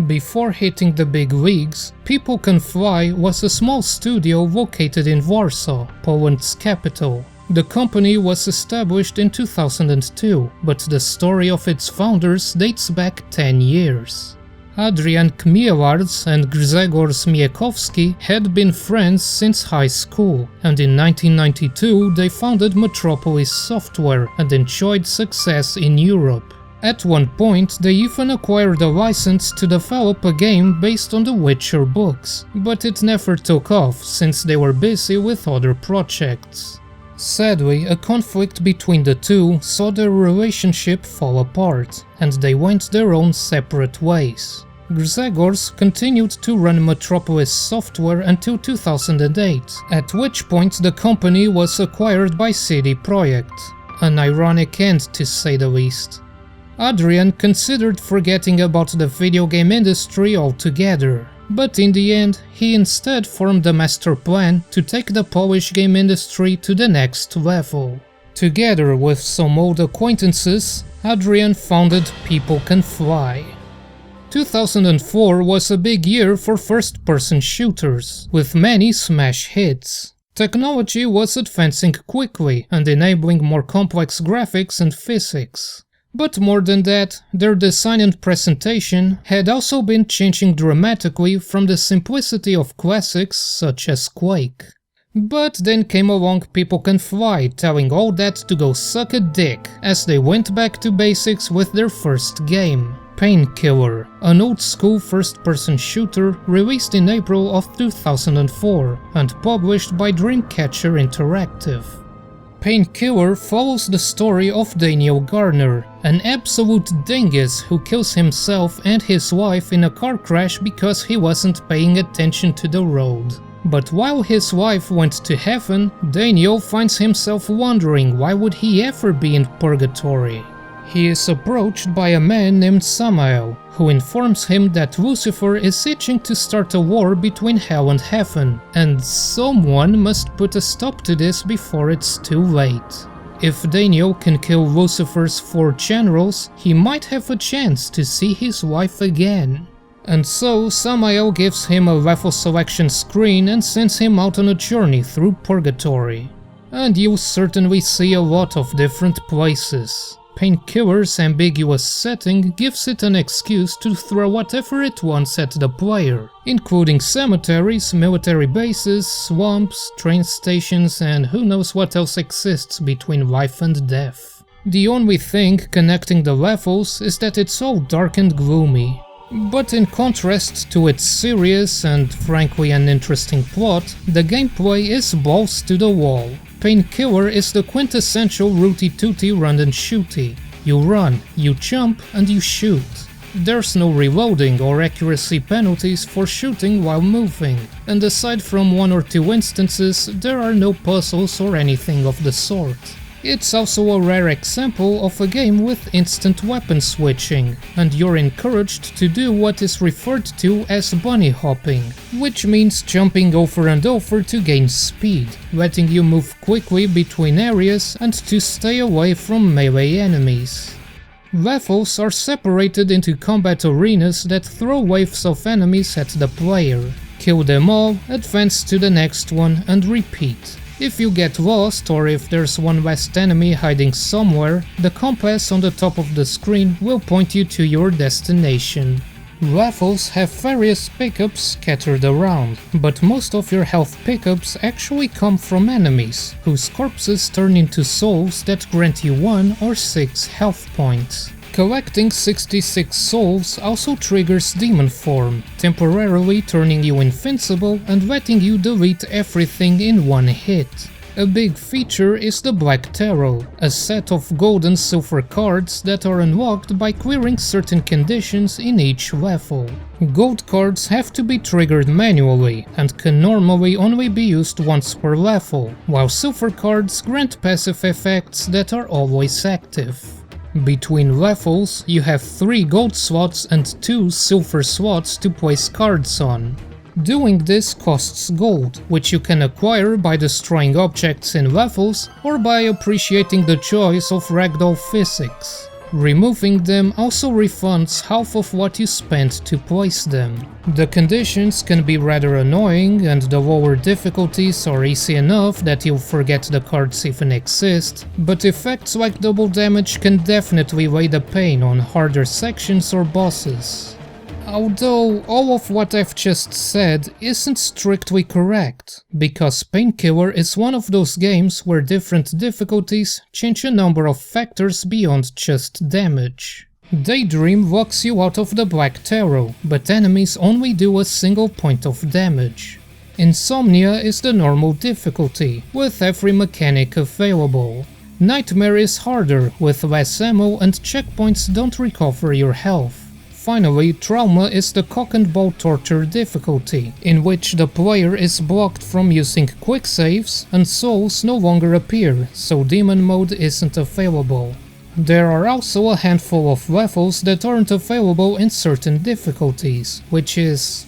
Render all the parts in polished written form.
Before hitting the big leagues, People Can Fly was a small studio located in Warsaw, Poland's capital. The company was established in 2002, but the story of its founders dates back 10 years. Adrian Kmielars and Grzegorz Miekowski had been friends since high school, and in 1992 they founded Metropolis Software and enjoyed success in Europe. At one point, they even acquired a license to develop a game based on the Witcher books, but it never took off since they were busy with other projects. Sadly, a conflict between the two saw their relationship fall apart, and they went their own separate ways. Grzegorz continued to run Metropolis Software until 2008, at which point the company was acquired by CD Projekt. An ironic end, to say the least. Adrian considered forgetting about the video game industry altogether, but in the end, he instead formed a master plan to take the Polish game industry to the next level. Together with some old acquaintances, Adrian founded People Can Fly. 2004 was a big year for first-person shooters, with many smash hits. Technology was advancing quickly and enabling more complex graphics and physics. But more than that, their design and presentation had also been changing dramatically from the simplicity of classics such as Quake. But then came along People Can Fly, telling all that to go suck a dick, as they went back to basics with their first game, Painkiller, an old-school first-person shooter released in April of 2004 and published by Dreamcatcher Interactive. Painkiller follows the story of Daniel Garner, an absolute dingus who kills himself and his wife in a car crash because he wasn't paying attention to the road. But while his wife went to heaven, Daniel finds himself wondering why would he ever be in purgatory. He is approached by a man named Samael, who informs him that Lucifer is itching to start a war between hell and heaven, and someone must put a stop to this before it's too late. If Daniel can kill Lucifer's 4 generals, he might have a chance to see his wife again. And so Samael gives him a level selection screen and sends him out on a journey through purgatory. And you'll certainly see a lot of different places. Painkiller's ambiguous setting gives it an excuse to throw whatever it wants at the player, including cemeteries, military bases, swamps, train stations, and who knows what else exists between life and death. The only thing connecting the levels is that it's all dark and gloomy. But in contrast to its serious and frankly uninteresting plot, the gameplay is balls to the wall. Painkiller is the quintessential rooty-tooty run-and-shooty. You run, you jump, and you shoot. There's no reloading or accuracy penalties for shooting while moving, and aside from 1 or 2 instances, there are no puzzles or anything of the sort. It's also a rare example of a game with instant weapon switching, and you're encouraged to do what is referred to as bunny hopping, which means jumping over and over to gain speed, letting you move quickly between areas and to stay away from melee enemies. Levels are separated into combat arenas that throw waves of enemies at the player. Kill them all, advance to the next one, and repeat. If you get lost or if there's one last enemy hiding somewhere, the compass on the top of the screen will point you to your destination. Levels have various pickups scattered around, but most of your health pickups actually come from enemies, whose corpses turn into souls that grant you 1 or 6 health points. Collecting 66 souls also triggers Demon Form, temporarily turning you invincible and letting you delete everything in one hit. A big feature is the Black Tarot, a set of gold and silver cards that are unlocked by clearing certain conditions in each level. Gold cards have to be triggered manually and can normally only be used once per level, while silver cards grant passive effects that are always active. Between levels, you have 3 gold slots and 2 silver slots to place cards on. Doing this costs gold, which you can acquire by destroying objects in levels or by appreciating the joys of ragdoll physics. Removing them also refunds half of what you spent to place them. The conditions can be rather annoying, and the lower difficulties are easy enough that you'll forget the cards even exist, but effects like double damage can definitely lay the pain on harder sections or bosses. Although all of what I've just said isn't strictly correct, because Painkiller is one of those games where different difficulties change a number of factors beyond just damage. Daydream locks you out of the Black Tarot, but enemies only do a single point of damage. Insomnia is the normal difficulty, with every mechanic available. Nightmare is harder, with less ammo and checkpoints don't recover your health. Finally, Trauma is the cock and ball torture difficulty, in which the player is blocked from using quick saves and souls no longer appear, so demon mode isn't available. There are also a handful of levels that aren't available in certain difficulties, which is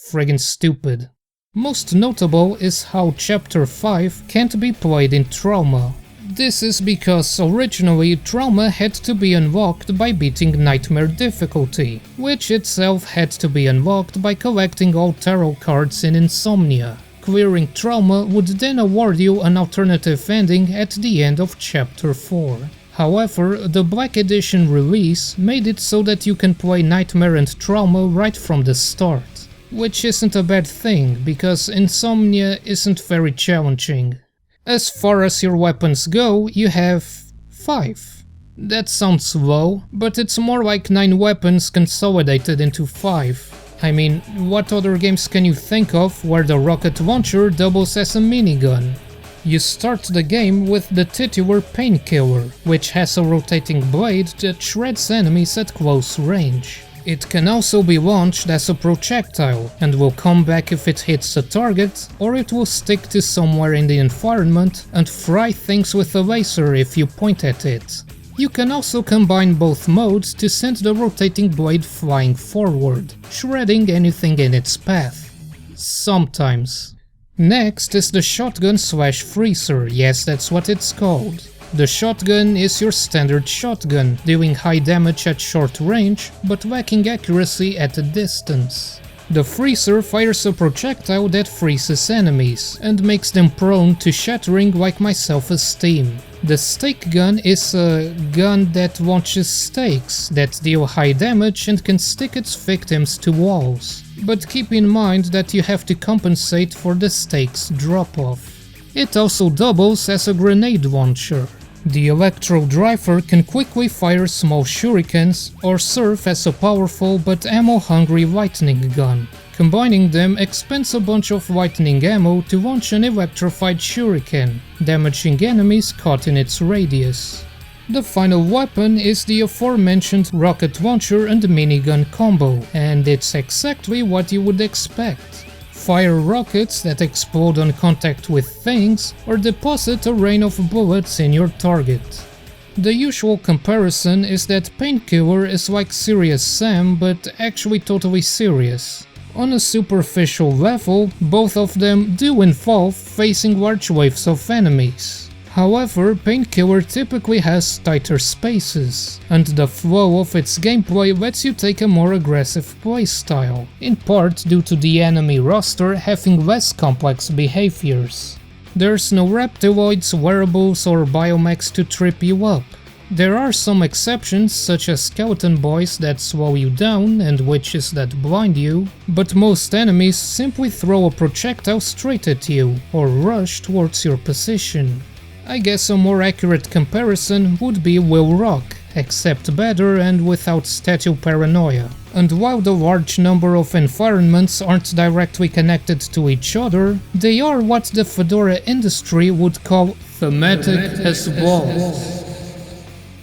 friggin' stupid. Most notable is how Chapter 5 can't be played in Trauma. This is because originally Trauma had to be unlocked by beating Nightmare difficulty, which itself had to be unlocked by collecting all tarot cards in Insomnia. Clearing Trauma would then award you an alternative ending at the end of Chapter 4. However, the Black Edition release made it so that you can play Nightmare and Trauma right from the start, which isn't a bad thing because Insomnia isn't very challenging. As far as your weapons go, you have 5. That sounds low, but it's more like 9 weapons consolidated into 5. I mean, what other games can you think of where the rocket launcher doubles as a minigun? You start the game with the titular Painkiller, which has a rotating blade that shreds enemies at close range. It can also be launched as a projectile and will come back if it hits a target, or it will stick to somewhere in the environment and fry things with a laser if you point at it. You can also combine both modes to send the rotating blade flying forward, shredding anything in its path. Sometimes. Next is the Shotgun/Freezer, yes, that's what it's called. The shotgun is your standard shotgun, dealing high damage at short range, but lacking accuracy at a distance. The Freezer fires a projectile that freezes enemies, and makes them prone to shattering like my self-esteem. The Stake Gun is a gun that launches stakes that deal high damage and can stick its victims to walls. But keep in mind that you have to compensate for the stakes drop-off. It also doubles as a grenade launcher. The Electro Driver can quickly fire small shurikens or serve as a powerful but ammo-hungry lightning gun. Combining them expends a bunch of lightning ammo to launch an electrified shuriken, damaging enemies caught in its radius. The final weapon is the aforementioned rocket launcher and minigun combo, and it's exactly what you would expect. Fire rockets that explode on contact with things, or deposit a rain of bullets in your target. The usual comparison is that Painkiller is like Serious Sam, but actually totally serious. On a superficial level, both of them do involve facing large waves of enemies. However, Painkiller typically has tighter spaces, and the flow of its gameplay lets you take a more aggressive playstyle, in part due to the enemy roster having less complex behaviors. There's no reptiloids, wearables or biomechs to trip you up. There are some exceptions, such as skeleton boys that slow you down and witches that blind you, but most enemies simply throw a projectile straight at you, or rush towards your position. I guess a more accurate comparison would be Will Rock, except better and without statue paranoia. And while the large number of environments aren't directly connected to each other, they are what the Fedora industry would call thematic as balls.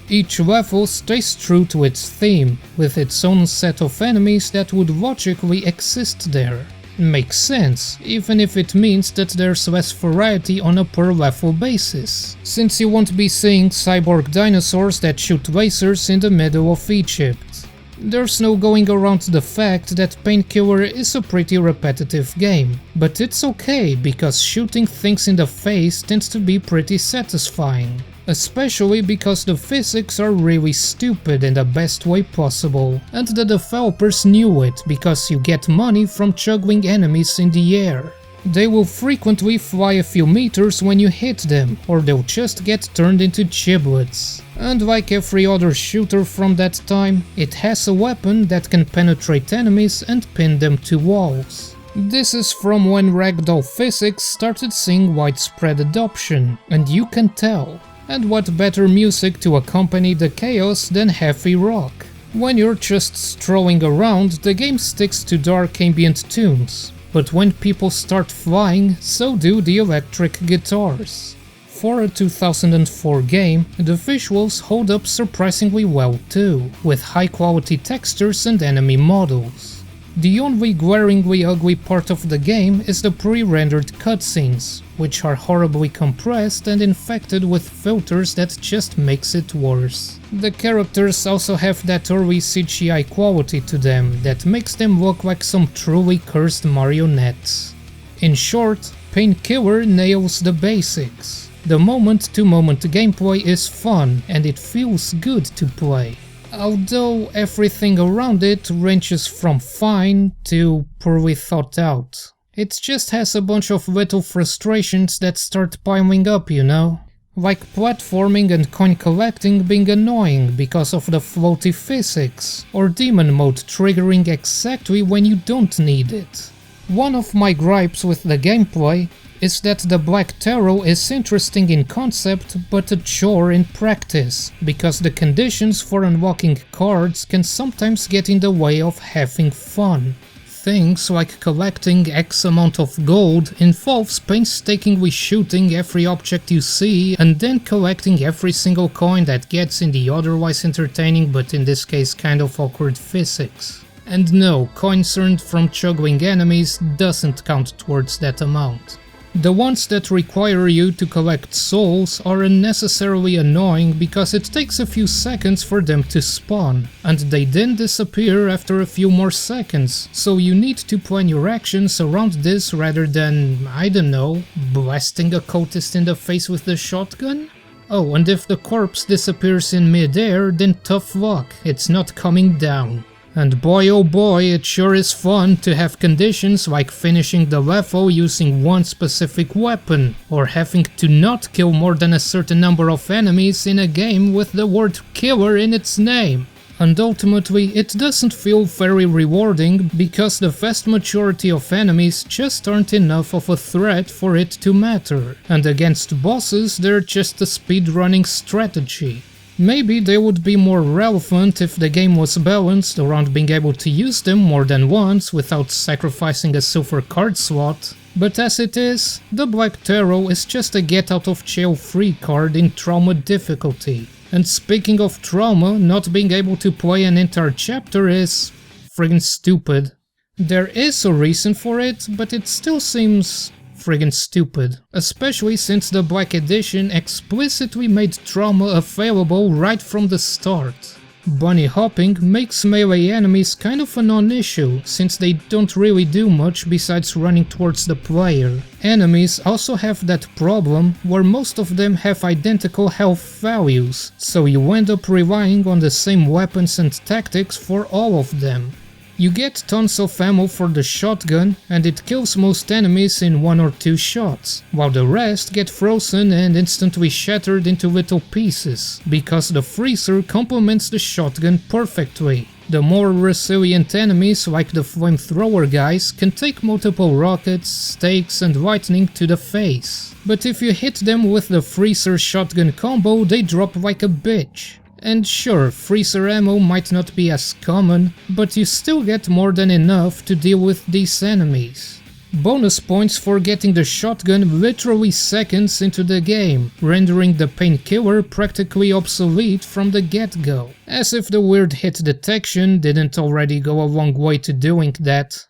Each level stays true to its theme, with its own set of enemies that would logically exist there. Makes sense, even if it means that there's less variety on a per level basis, since you won't be seeing cyborg dinosaurs that shoot lasers in the middle of Egypt. There's no going around the fact that Painkiller is a pretty repetitive game, but it's okay because shooting things in the face tends to be pretty satisfying. especially because the physics are really stupid in the best way possible, and the developers knew it because you get money from juggling enemies in the air. They will frequently fly a few meters when you hit them, or they'll just get turned into giblets. And like every other shooter from that time, it has a weapon that can penetrate enemies and pin them to walls. This is from when ragdoll physics started seeing widespread adoption, and you can tell. And what better music to accompany the chaos than heavy rock? When you're just strolling around, the game sticks to dark ambient tunes. But when people start flying, so do the electric guitars. For a 2004 game, the visuals hold up surprisingly well too, with high quality textures and enemy models. The only glaringly ugly part of the game is the pre-rendered cutscenes, which are horribly compressed and infected with filters that just makes it worse. The characters also have that early CGI quality to them that makes them look like some truly cursed marionettes. In short, Painkiller nails the basics. The moment-to-moment gameplay is fun and it feels good to play. Although everything around it ranges from fine to poorly thought out. It just has a bunch of little frustrations that start piling up, you know? Like platforming and coin collecting being annoying because of the floaty physics, or demon mode triggering exactly when you don't need it. One of my gripes with the gameplay is that the Black Tarot is interesting in concept but a chore in practice, because the conditions for unlocking cards can sometimes get in the way of having fun. Things like collecting X amount of gold involves painstakingly shooting every object you see and then collecting every single coin that gets in the otherwise entertaining but in this case kind of awkward physics. And no, coins earned from juggling enemies doesn't count towards that amount. The ones that require you to collect souls are unnecessarily annoying because it takes a few seconds for them to spawn, and they then disappear after a few more seconds, so you need to plan your actions around this rather than, I don't know, blasting a cultist in the face with the shotgun? Oh, and if the corpse disappears in mid-air, then tough luck, it's not coming down. And boy oh boy, it sure is fun to have conditions like finishing the level using one specific weapon, or having to not kill more than a certain number of enemies in a game with the word killer in its name. And ultimately, it doesn't feel very rewarding because the vast majority of enemies just aren't enough of a threat for it to matter, and against bosses they're just a speedrunning strategy. Maybe they would be more relevant if the game was balanced around being able to use them more than once without sacrificing a silver card slot, but as it is, the Black Tarot is just a get out of jail free card in trauma difficulty. And speaking of trauma, not being able to play an entire chapter is friggin' stupid. There is a reason for it, but it still seems friggin' stupid, especially since the Black Edition explicitly made trauma available right from the start. Bunny hopping makes melee enemies kind of a non-issue, since they don't really do much besides running towards the player. Enemies also have that problem where most of them have identical health values, so you end up relying on the same weapons and tactics for all of them. You get tons of ammo for the shotgun, and it kills most enemies in 1 or 2 shots, while the rest get frozen and instantly shattered into little pieces, because the freezer complements the shotgun perfectly. The more resilient enemies, like the flamethrower guys, can take multiple rockets, stakes and lightning to the face. But if you hit them with the freezer shotgun combo, they drop like a bitch. And sure, freezer ammo might not be as common, but you still get more than enough to deal with these enemies. Bonus points for getting the shotgun literally seconds into the game, rendering the Painkiller practically obsolete from the get-go. As if the weird hit detection didn't already go a long way to doing that.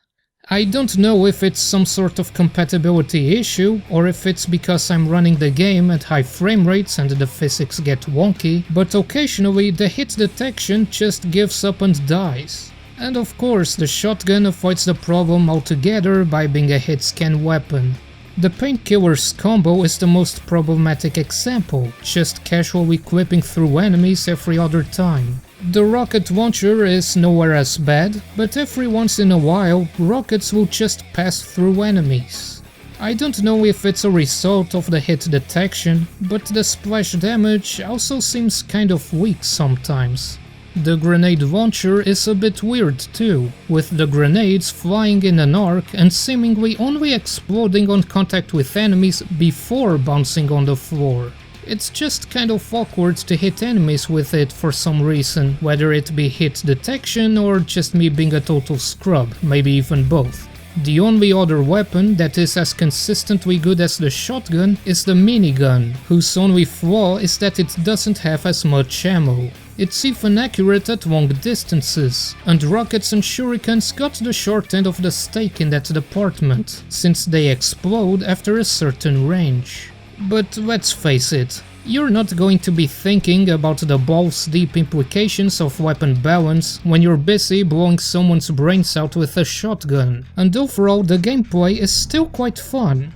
I don't know if it's some sort of compatibility issue, or if it's because I'm running the game at high frame rates and the physics get wonky, but occasionally the hit detection just gives up and dies. And of course the shotgun avoids the problem altogether by being a hit scan weapon. The Painkiller's combo is the most problematic example, just casually whipping through enemies every other time. The rocket launcher is nowhere as bad, but every once in a while, rockets will just pass through enemies. I don't know if it's a result of the hit detection, but the splash damage also seems kind of weak sometimes. The grenade launcher is a bit weird too, with the grenades flying in an arc and seemingly only exploding on contact with enemies before bouncing on the floor. It's just kind of awkward to hit enemies with it for some reason, whether it be hit detection or just me being a total scrub, maybe even both. The only other weapon that is as consistently good as the shotgun is the minigun, whose only flaw is that it doesn't have as much ammo. It's even accurate at long distances, and rockets and shurikens got the short end of the stick in that department, since they explode after a certain range. But let's face it, you're not going to be thinking about the balls-deep implications of weapon balance when you're busy blowing someone's brains out with a shotgun, and overall the gameplay is still quite fun.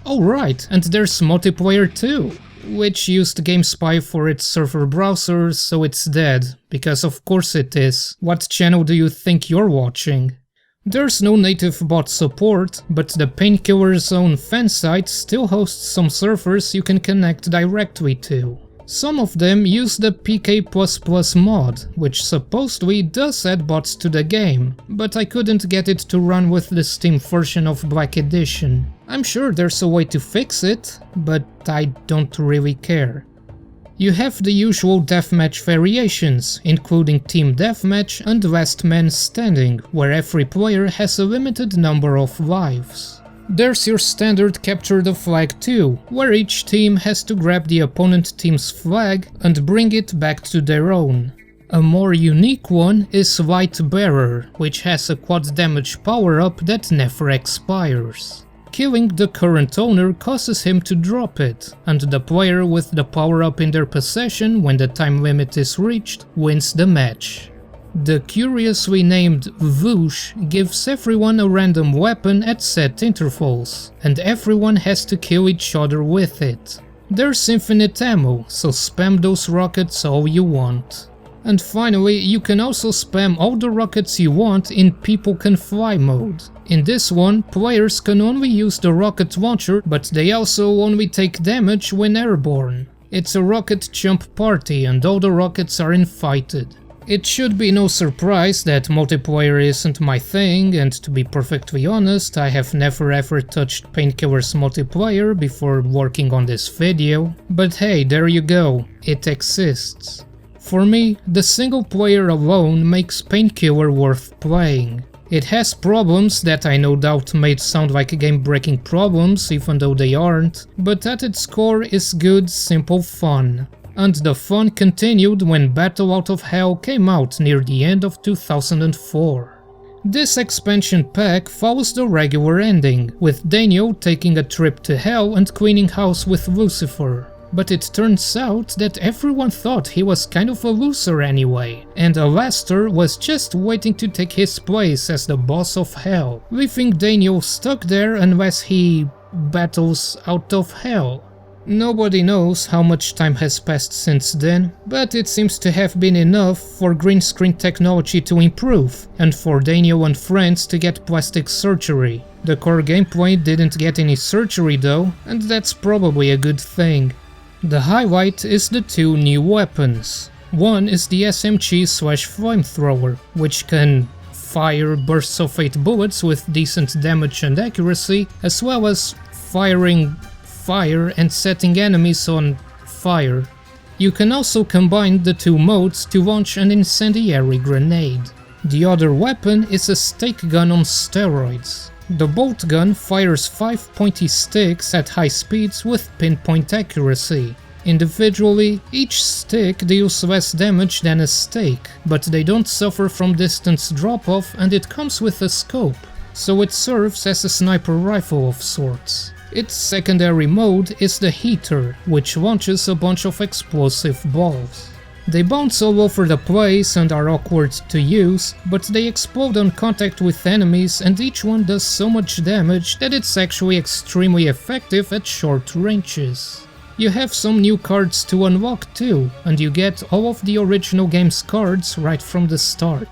Oh right, and there's multiplayer too, which used GameSpy for its server browser, so it's dead, because of course it is. What channel do you think you're watching? There's no native bot support, but the Painkiller's own fan site still hosts some servers you can connect directly to. Some of them use the PK++ mod, which supposedly does add bots to the game, but I couldn't get it to run with the Steam version of Black Edition. I'm sure there's a way to fix it, but I don't really care. You have the usual deathmatch variations, including Team Deathmatch and Last Man Standing, where every player has a limited number of lives. There's your standard Capture the Flag too, where each team has to grab the opponent team's flag and bring it back to their own. A more unique one is Light Bearer, which has a quad damage power-up that never expires. Killing the current owner causes him to drop it, and the player with the power-up in their possession when the time limit is reached wins the match. The curiously named Whoosh gives everyone a random weapon at set intervals, and everyone has to kill each other with it. There's infinite ammo, so spam those rockets all you want. And finally, you can also spam all the rockets you want in People Can Fly mode. In this one, players can only use the rocket launcher, but they also only take damage when airborne. It's a rocket jump party and all the rockets are invited. It should be no surprise that multiplayer isn't my thing, and to be perfectly honest, I have never ever touched Painkiller's multiplayer before working on this video, but hey, there you go, it exists. For me, the single player alone makes Painkiller worth playing. It has problems that I no doubt made sound like game-breaking problems, even though they aren't, but at its core is good, simple fun. And the fun continued when Battle Out of Hell came out near the end of 2004. This expansion pack follows the regular ending, with Daniel taking a trip to Hell and cleaning house with Lucifer. But it turns out that everyone thought he was kind of a loser anyway, and Alastor was just waiting to take his place as the boss of Hell, leaving Daniel stuck there unless he battles out of Hell. Nobody knows how much time has passed since then, but it seems to have been enough for green screen technology to improve, and for Daniel and friends to get plastic surgery. The core gameplay didn't get any surgery though, and that's probably a good thing. The highlight is the two new weapons. One is the SMG/flamethrower, which can fire bursts of 8 bullets with decent damage and accuracy, as well as firing fire and setting enemies on fire. You can also combine the two modes to launch an incendiary grenade. The other weapon is a stake gun on steroids. The bolt gun fires 5 pointy sticks at high speeds with pinpoint accuracy. Individually, each stick deals less damage than a stake, but they don't suffer from distance drop-off and it comes with a scope, so it serves as a sniper rifle of sorts. Its secondary mode is the heater, which launches a bunch of explosive balls. They bounce all over the place and are awkward to use, but they explode on contact with enemies and each one does so much damage that it's actually extremely effective at short ranges. You have some new cards to unlock too, and you get all of the original game's cards right from the start.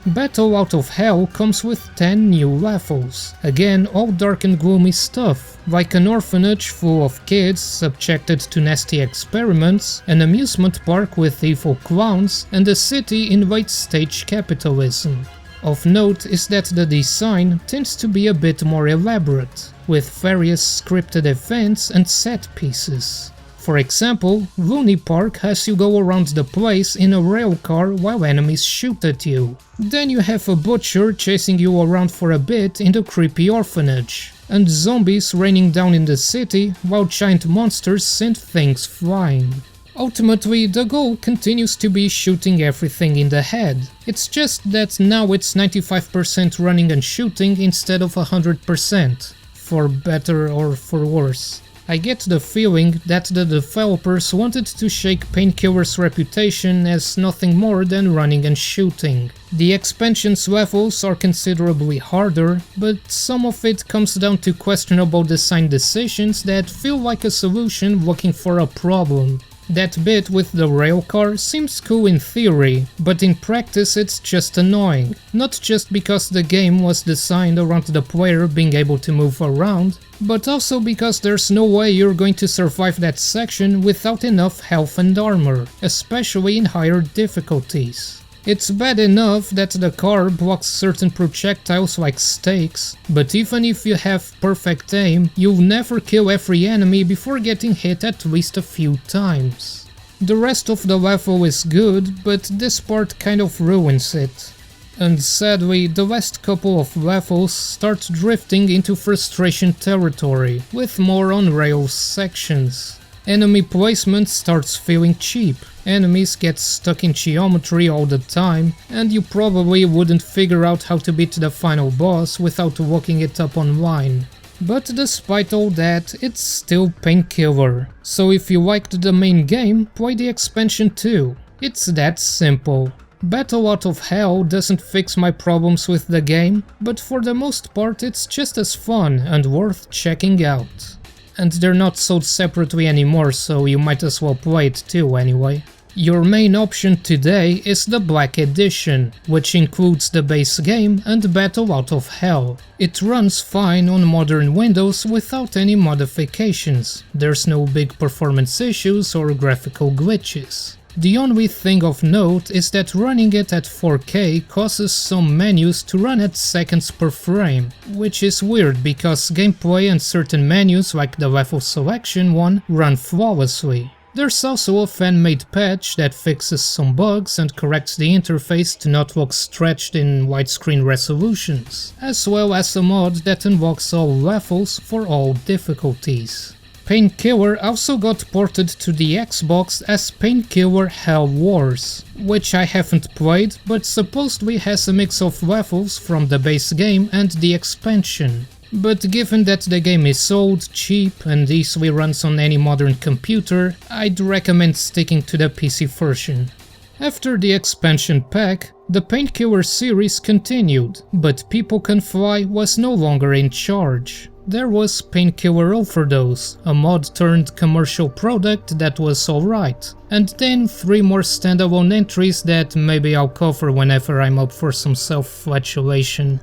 Battle Out of Hell comes with 10 new levels, again all dark and gloomy stuff, like an orphanage full of kids subjected to nasty experiments, an amusement park with evil clowns, and a city in late-stage capitalism. Of note is that the design tends to be a bit more elaborate, with various scripted events and set pieces. For example, Looney Park has you go around the place in a rail car while enemies shoot at you. Then you have a butcher chasing you around for a bit in the creepy orphanage, and zombies raining down in the city while giant monsters send things flying. Ultimately, the goal continues to be shooting everything in the head. It's just that now it's 95% running and shooting instead of 100%, for better or for worse. I get the feeling that the developers wanted to shake Painkiller's reputation as nothing more than running and shooting. The expansion's levels are considerably harder, but some of it comes down to questionable design decisions that feel like a solution looking for a problem. That bit with the railcar seems cool in theory, but in practice it's just annoying. Not just because the game was designed around the player being able to move around, but also because there's no way you're going to survive that section without enough health and armor, especially in higher difficulties. It's bad enough that the car blocks certain projectiles like stakes, but even if you have perfect aim, you'll never kill every enemy before getting hit at least a few times. The rest of the level is good, but this part kind of ruins it. And sadly, the last couple of levels start drifting into frustration territory, with more on-rails sections. Enemy placement starts feeling cheap, enemies get stuck in geometry all the time, and you probably wouldn't figure out how to beat the final boss without looking it up online. But despite all that, it's still Painkiller, so if you liked the main game, play the expansion too. It's that simple. Battle Out of Hell doesn't fix my problems with the game, but for the most part it's just as fun and worth checking out. And they're not sold separately anymore, so you might as well play it too anyway. Your main option today is the Black Edition, which includes the base game and Battle Out of Hell. It runs fine on modern Windows without any modifications. There's no big performance issues or graphical glitches. The only thing of note is that running it at 4K causes some menus to run at seconds per frame, which is weird because gameplay and certain menus like the level selection one run flawlessly. There's also a fan-made patch that fixes some bugs and corrects the interface to not look stretched in widescreen resolutions, as well as a mod that unlocks all levels for all difficulties. Painkiller also got ported to the Xbox as Painkiller Hell Wars, which I haven't played, but supposedly has a mix of levels from the base game and the expansion. But given that the game is old, cheap, and easily runs on any modern computer, I'd recommend sticking to the PC version. After the expansion pack, the Painkiller series continued, but People Can Fly was no longer in charge. There was Painkiller Overdose, a mod-turned-commercial product that was alright, and then 3 more standalone entries that maybe I'll cover whenever I'm up for some self-flagellation.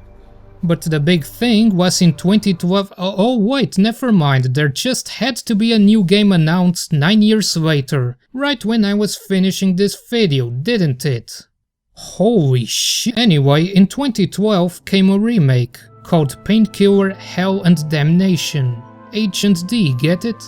But the big thing was in 2012. Oh wait, never mind, there just had to be a new game announced 9 years later, right when I was finishing this video, didn't it? Holy shit. Anyway, in 2012 came a remake called Painkiller Hell and Damnation. H&D, get it?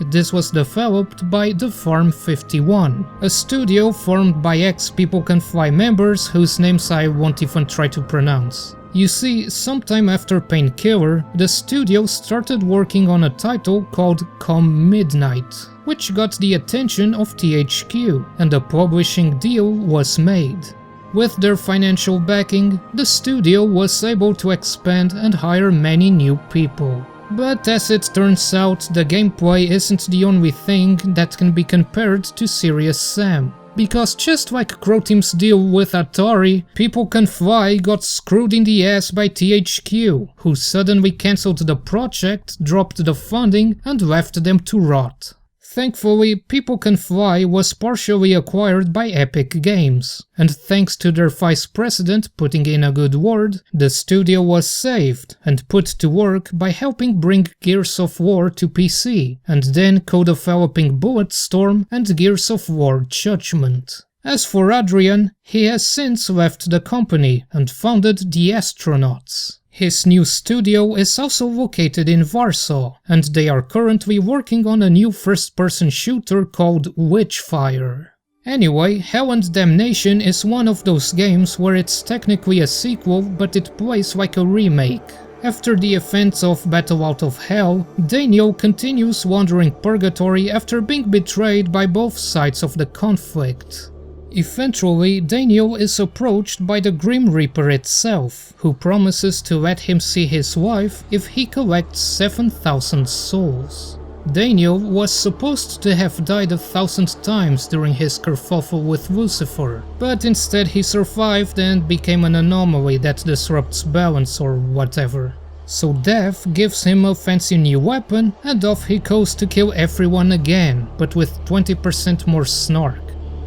This was developed by The Farm 51, a studio formed by ex-People Can Fly members whose names I won't even try to pronounce. You see, sometime after Painkiller, the studio started working on a title called Come Midnight, which got the attention of THQ, and a publishing deal was made. With their financial backing, the studio was able to expand and hire many new people. But as it turns out, the gameplay isn't the only thing that can be compared to Serious Sam, because just like Croteam's deal with Atari, People Can Fly got screwed in the ass by THQ, who suddenly cancelled the project, dropped the funding, and left them to rot. Thankfully, People Can Fly was partially acquired by Epic Games, and thanks to their vice president putting in a good word, the studio was saved and put to work by helping bring Gears of War to PC, and then co-developing Bulletstorm and Gears of War Judgment. As for Adrian, he has since left the company and founded the Astronauts. His new studio is also located in Warsaw, and they are currently working on a new first-person shooter called Witchfire. Anyway, Hell and Damnation is one of those games where it's technically a sequel, but it plays like a remake. After the events of Battle Out of Hell, Daniel continues wandering purgatory after being betrayed by both sides of the conflict. Eventually, Daniel is approached by the Grim Reaper itself, who promises to let him see his wife if he collects 7,000 souls. Daniel was supposed to have died 1,000 times during his kerfuffle with Lucifer, but instead he survived and became an anomaly that disrupts balance or whatever. So Death gives him a fancy new weapon, and off he goes to kill everyone again, but with 20% more snark.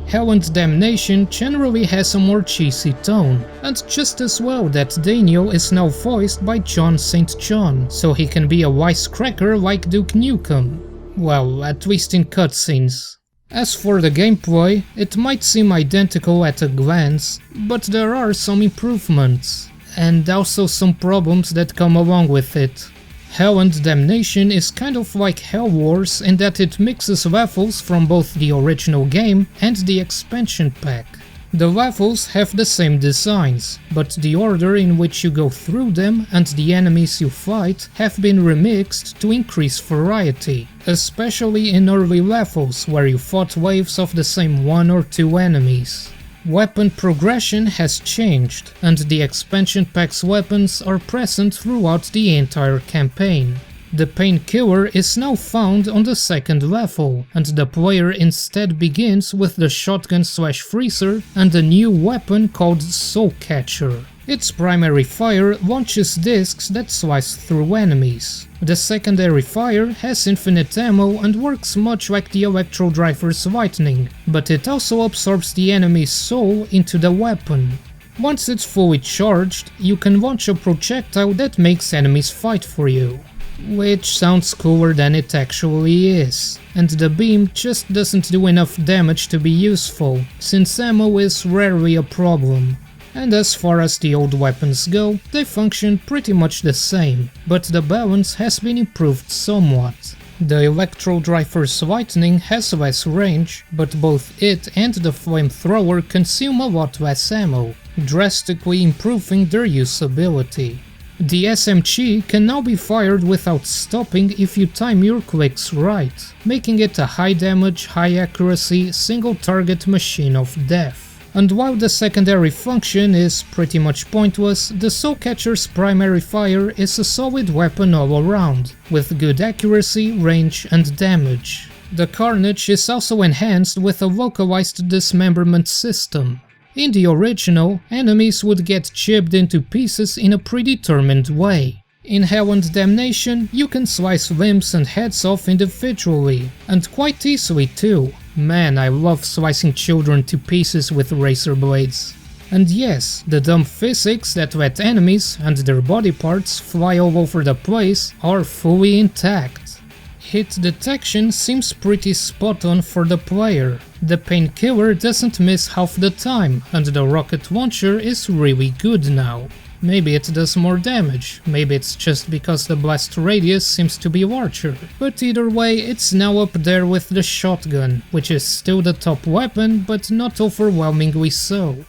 Hell and Damnation generally has a more cheesy tone, and just as well that Daniel is now voiced by John St. John, so he can be a wisecracker like Duke Nukem. Well, at least in cutscenes. As for the gameplay, it might seem identical at a glance, but there are some improvements, and also some problems that come along with it. Hell and Damnation is kind of like Hell Wars in that it mixes levels from both the original game and the expansion pack. The levels have the same designs, but the order in which you go through them and the enemies you fight have been remixed to increase variety, especially in early levels where you fought waves of the same 1 or 2 enemies. Weapon progression has changed, and the expansion pack's weapons are present throughout the entire campaign. The Painkiller is now found on the 2nd level, and the player instead begins with the shotgun/freezer and a new weapon called Soulcatcher. Its primary fire launches discs that slice through enemies. The secondary fire has infinite ammo and works much like the Electro Driver's lightning, but it also absorbs the enemy's soul into the weapon. Once it's fully charged, you can launch a projectile that makes enemies fight for you. Which sounds cooler than it actually is, and the beam just doesn't do enough damage to be useful, since ammo is rarely a problem. And as far as the old weapons go, they function pretty much the same, but the balance has been improved somewhat. The Electro Driver's lightning has less range, but both it and the flamethrower consume a lot less ammo, drastically improving their usability. The SMG can now be fired without stopping if you time your clicks right, making it a high damage, high accuracy, single target machine of death. And while the secondary function is pretty much pointless, the Soulcatcher's primary fire is a solid weapon all around, with good accuracy, range and damage. The Carnage is also enhanced with a localized dismemberment system. In the original, enemies would get chipped into pieces in a predetermined way. In Hell and Damnation, you can slice limbs and heads off individually, and quite easily too. Man, I love slicing children to pieces with razor blades. And yes, the dumb physics that let enemies and their body parts fly all over the place are fully intact. Hit detection seems pretty spot on for the player. The Painkiller doesn't miss half the time, and the rocket launcher is really good now. Maybe it does more damage, maybe it's just because the blast radius seems to be larger, but either way it's now up there with the shotgun, which is still the top weapon, but not overwhelmingly so.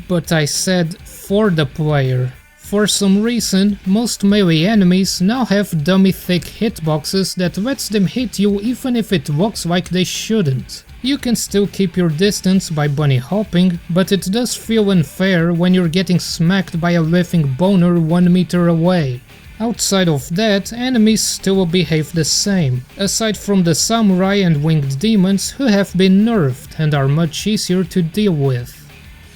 But I said for the player. For some reason, most melee enemies now have dummy thick hitboxes that lets them hit you even if it looks like they shouldn't. You can still keep your distance by bunny hopping, but it does feel unfair when you're getting smacked by a living boner 1 meter away. Outside of that, enemies still behave the same, aside from the samurai and winged demons who have been nerfed and are much easier to deal with.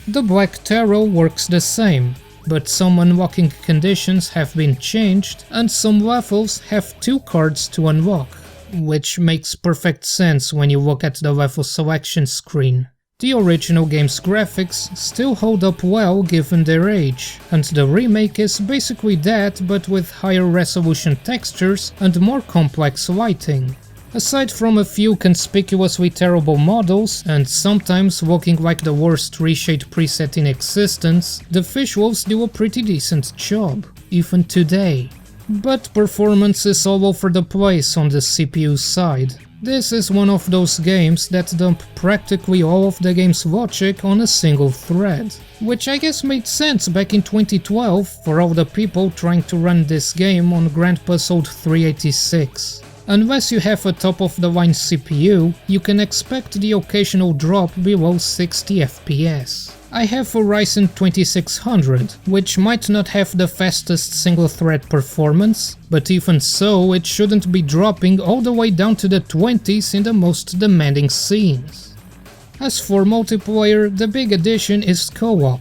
The Black Tarot works the same, but some unlocking conditions have been changed and some levels have 2 cards to unlock, which makes perfect sense when you look at the level selection screen. The original game's graphics still hold up well given their age, and the remake is basically that but with higher resolution textures and more complex lighting. Aside from a few conspicuously terrible models and sometimes looking like the worst reshade preset in existence, the visuals do a pretty decent job, even today. But performance is all over the place on the CPU side. This is one of those games that dump practically all of the game's logic on a single thread, which I guess made sense back in 2012 for all the people trying to run this game on Grandpa's old 386. Unless you have a top-of-the-line CPU, you can expect the occasional drop below 60 FPS. I have a Ryzen 2600, which might not have the fastest single-thread performance, but even so it shouldn't be dropping all the way down to the 20s in the most demanding scenes. As for multiplayer, the big addition is co-op,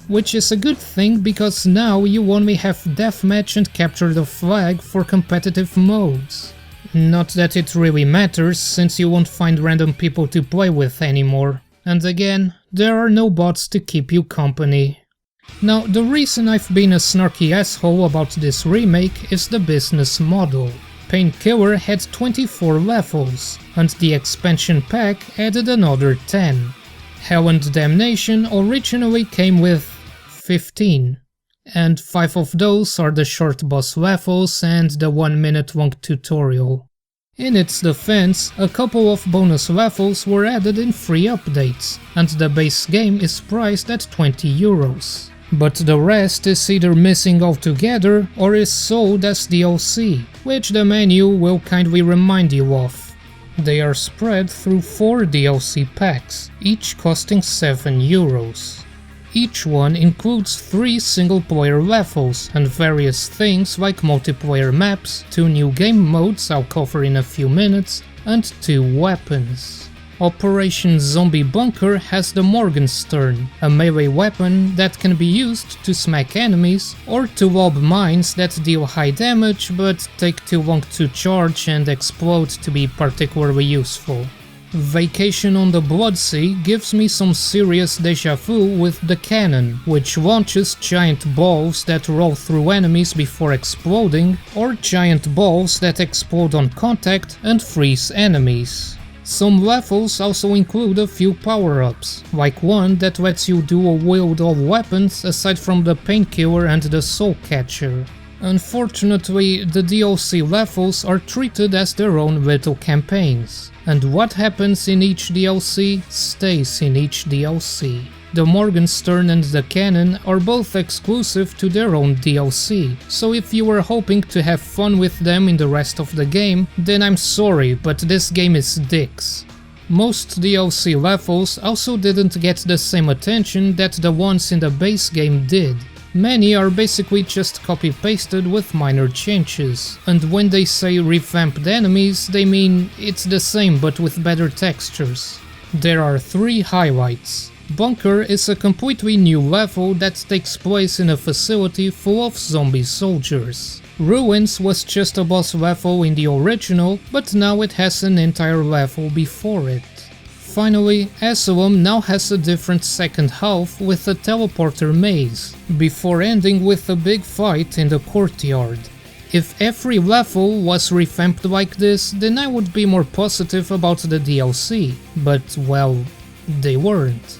which is a good thing because now you only have deathmatch and capture the flag for competitive modes. Not that it really matters, since you won't find random people to play with anymore. And again, there are no bots to keep you company. Now, the reason I've been a snarky asshole about this remake is the business model. Painkiller had 24 levels, and the expansion pack added another 10. Hell and Damnation originally came with 15, and 5 of those are the short boss levels and the 1-minute long tutorial. In its defense, a couple of bonus levels were added in free updates, and the base game is priced at €20. But the rest is either missing altogether or is sold as DLC, which the menu will kindly remind you of. They are spread through 4 DLC packs, each costing €7. Each one includes 3 single-player levels and various things like multiplayer maps, 2 new game modes I'll cover in a few minutes, and 2 weapons. Operation Zombie Bunker has the Morgenstern, a melee weapon that can be used to smack enemies or to lob mines that deal high damage but take too long to charge and explode to be particularly useful. Vacation on the Bloodsea gives me some serious deja vu with the cannon, which launches giant balls that roll through enemies before exploding, or giant balls that explode on contact and freeze enemies. Some levels also include a few power-ups, like one that lets you dual-wield all weapons aside from the Painkiller and the Soul Catcher. Unfortunately, the DLC levels are treated as their own little campaigns, and what happens in each DLC stays in each DLC. The Morgenstern and the Cannon are both exclusive to their own DLC, so if you were hoping to have fun with them in the rest of the game, then I'm sorry, but this game is dicks. Most DLC levels also didn't get the same attention that the ones in the base game did. Many are basically just copy-pasted with minor changes, and when they say revamped enemies, they mean it's the same but with better textures. There are 3 highlights. Bunker is a completely new level that takes place in a facility full of zombie soldiers. Ruins was just a boss level in the original, but now it has an entire level before it. Finally, Asylum now has a different second half with a teleporter maze, before ending with a big fight in the courtyard. If every level was revamped like this, then I would be more positive about the DLC, but well, they weren't.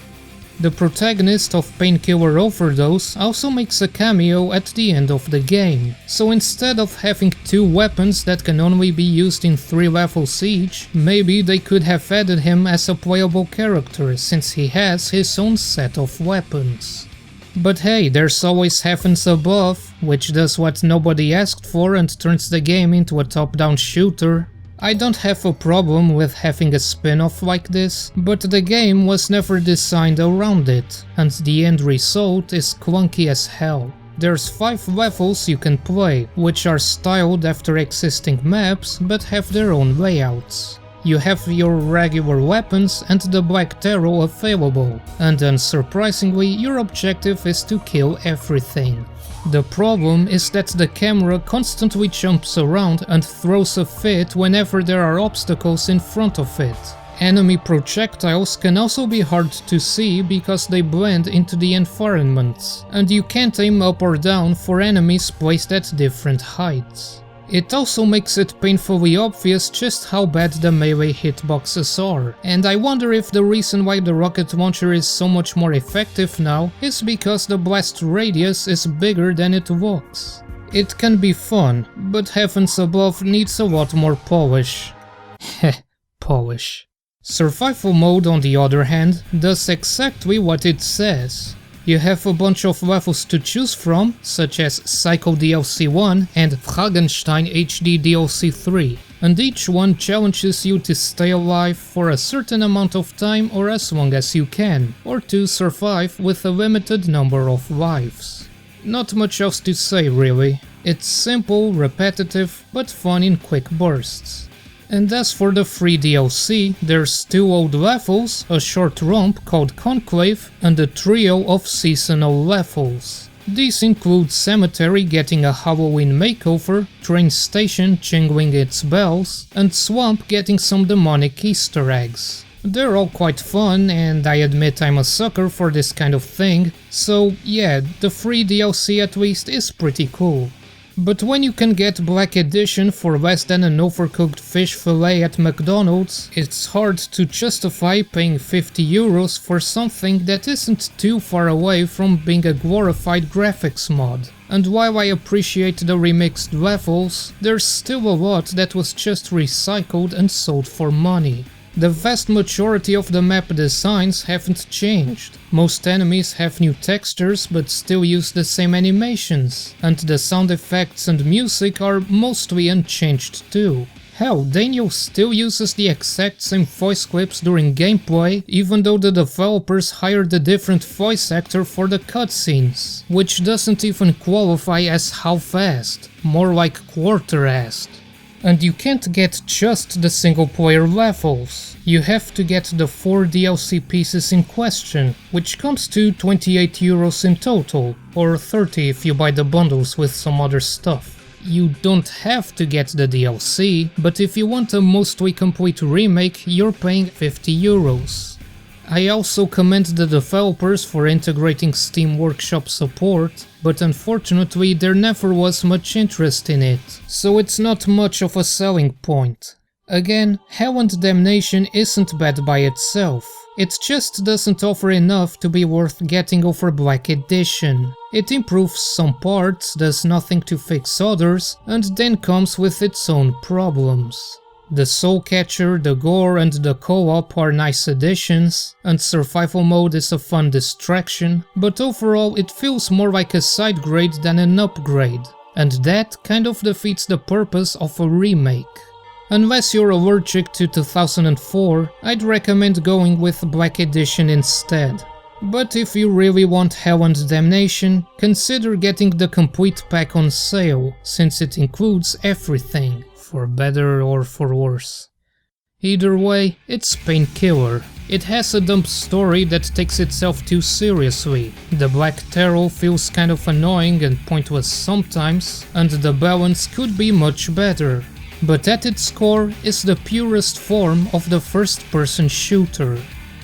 The protagonist of Painkiller Overdose also makes a cameo at the end of the game, so instead of having 2 weapons that can only be used in 3 levels each, maybe they could have added him as a playable character since he has his own set of weapons. But hey, there's always Heavens Above, which does what nobody asked for and turns the game into a top-down shooter. I don't have a problem with having a spin-off like this, but the game was never designed around it, and the end result is clunky as hell. There's 5 levels you can play, which are styled after existing maps but have their own layouts. You have your regular weapons and the Black Tarot available, and unsurprisingly your objective is to kill everything. The problem is that the camera constantly jumps around and throws a fit whenever there are obstacles in front of it. Enemy projectiles can also be hard to see because they blend into the environment, and you can't aim up or down for enemies placed at different heights. It also makes it painfully obvious just how bad the melee hitboxes are, and I wonder if the reason why the rocket launcher is so much more effective now is because the blast radius is bigger than it looks. It can be fun, but Heavens Above needs a lot more polish. Heh, polish. Survival mode, on the other hand, does exactly what it says. You have a bunch of levels to choose from, such as Psycho DLC 1 and Frankenstein HD DLC 3, and each one challenges you to stay alive for a certain amount of time or as long as you can, or to survive with a limited number of lives. Not much else to say really. It's simple, repetitive, but fun in quick bursts. And as for the free DLC, there's 2 old levels, a short romp called Conclave, and a trio of seasonal levels. These include Cemetery getting a Halloween makeover, Train Station jingling its bells, and Swamp getting some demonic Easter eggs. They're all quite fun, and I admit I'm a sucker for this kind of thing, so yeah, the free DLC at least is pretty cool. But when you can get Black Edition for less than an overcooked fish fillet at McDonald's, it's hard to justify paying €50 for something that isn't too far away from being a glorified graphics mod. And while I appreciate the remixed levels, there's still a lot that was just recycled and sold for money. The vast majority of the map designs haven't changed. Most enemies have new textures but still use the same animations, and the sound effects and music are mostly unchanged too. Hell, Daniel still uses the exact same voice clips during gameplay, even though the developers hired a different voice actor for the cutscenes, which doesn't even qualify as half-assed, more like quarter-assed. And you can't get just the single player levels. You have to get the 4 DLC pieces in question, which comes to €28 in total, or 30 if you buy the bundles with some other stuff. You don't have to get the DLC, but if you want a mostly complete remake, you're paying €50. I also commend the developers for integrating Steam Workshop support, but unfortunately there never was much interest in it, so it's not much of a selling point. Again, Hell and Damnation isn't bad by itself, it just doesn't offer enough to be worth getting over Black Edition. It improves some parts, does nothing to fix others, and then comes with its own problems. The Soul Catcher, the Gore and the co-op are nice additions, and survival mode is a fun distraction, but overall it feels more like a side grade than an upgrade, and that kind of defeats the purpose of a remake. Unless you're allergic to 2004, I'd recommend going with Black Edition instead. But if you really want Hell and Damnation, consider getting the complete pack on sale, since it includes everything. For better or for worse. Either way, it's Painkiller. It has a dumb story that takes itself too seriously. The Black Tarot feels kind of annoying and pointless sometimes, and the balance could be much better. But at its core is the purest form of the first-person shooter.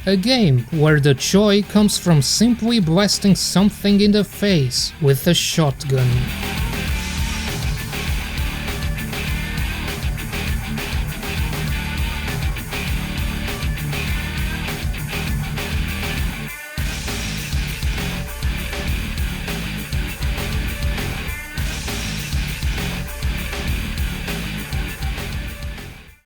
A game where the joy comes from simply blasting something in the face with a shotgun.